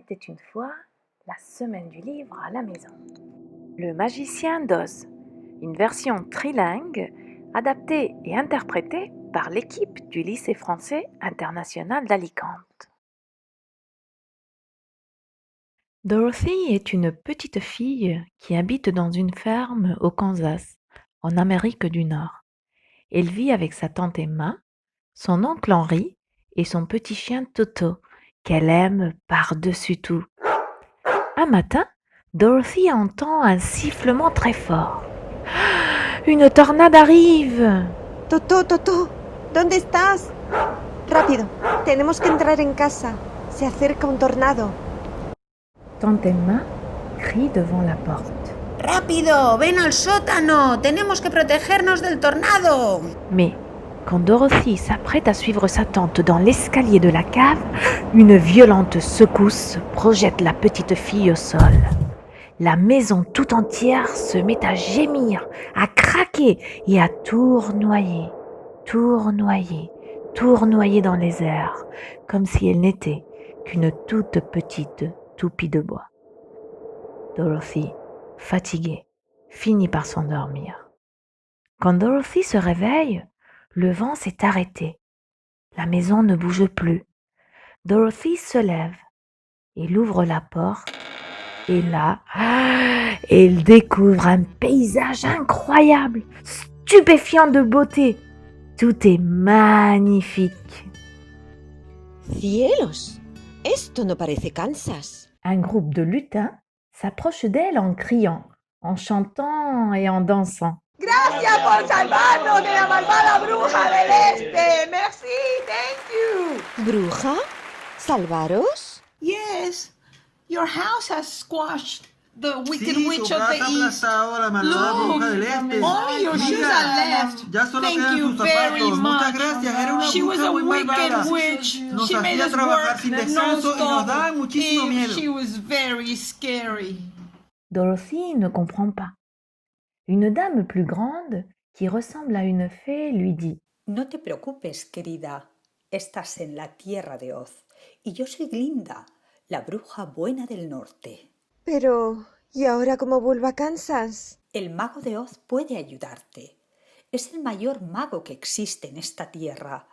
était une fois la semaine du livre à la maison. Le magicien d'Oz, une version trilingue adaptée et interprétée par l'équipe du lycée français international d'Alicante. Dorothy est une petite fille qui habite dans une ferme au Kansas, en Amérique du Nord. Elle vit avec sa tante Emma, son oncle Henry et son petit chien Toto, qu'elle aime par-dessus tout. Un matin, Dorothy entend un sifflement très fort. Une tornade arrive! Toto, Toto, ¿dónde estás? Rápido, tenemos que entrar en casa. Se acerca un tornado. Tante Emma crie devant la porte. ¡Rápido! ¡Ven al sótano! ¡Tenemos que protegernos del tornado! Mais quand Dorothy s'apprête à suivre sa tante dans l'escalier de la cave, une violente secousse projette la petite fille au sol. La maison tout entière se met à gémir, à craquer et à tournoyer, tournoyer, tournoyer dans les airs, comme si elle n'était qu'une toute petite toupie de bois. Dorothy, fatiguée, finit par s'endormir. Quand Dorothy se réveille, le vent s'est arrêté. La maison ne bouge plus. Dorothy se lève. Elle ouvre la porte et là, elle découvre un paysage incroyable, stupéfiant de beauté. Tout est magnifique. ¡Cielos! Esto no parece Kansas. Un groupe de lutins s'approche d'elle en criant, en chantant et en dansant. Gracias por salvarnos de la malvada bruja del este. Merci, thank you. ¿Bruja? ¿Salvaros? Yes, your house has squashed the wicked Sí, witch tu of the casa east. aplastado a la malvada bruja del este. Only your shoes Mira, are left. ya solo Thank quedan you sus very zapatos. Muchas much. gracias. Era una She was bruja a muy malvada. wicked witch. Nos She made hacía us trabajar work sin descanso y nos daba non-stop. muchísimo miedo. She was very scary. Dorothy ne comprend pas. Une dame plus grande, qui ressemble à une fée, lui dit « No te preocupes, querida. Estás en la tierra de Oz. Y yo soy Glinda, la bruja buena del norte. Pero, ¿y ahora cómo vuelvo a Kansas? El mago de Oz puede ayudarte. Es el mayor mago que existe en esta tierra.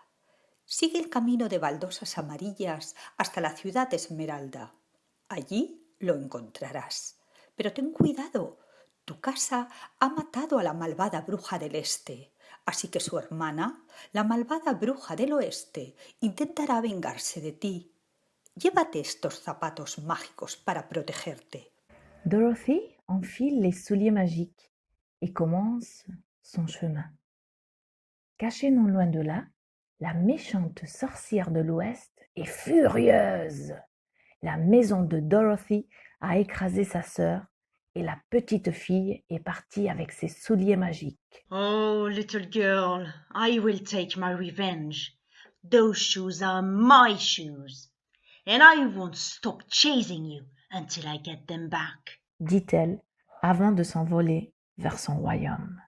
Sigue el camino de baldosas amarillas hasta la ciudad Esmeralda. Allí lo encontrarás. Pero ten cuidado, tu casa ha matado a la malvada bruja del este. Así que su hermana, la malvada bruja del oeste, intentará vengarse de ti. Llévate estos zapatos mágicos para protegerte. Dorothy enfile les souliers magiques et commence son chemin. Cachée non loin de là, la méchante sorcière de l'Ouest est furieuse. La maison de Dorothy a écrasé sa sœur et la petite fille est partie avec ses souliers magiques. Oh, little girl, I will take my revenge. Those shoes are my shoes, and I won't stop chasing you until I get them back, dit-elle avant de s'envoler vers son royaume.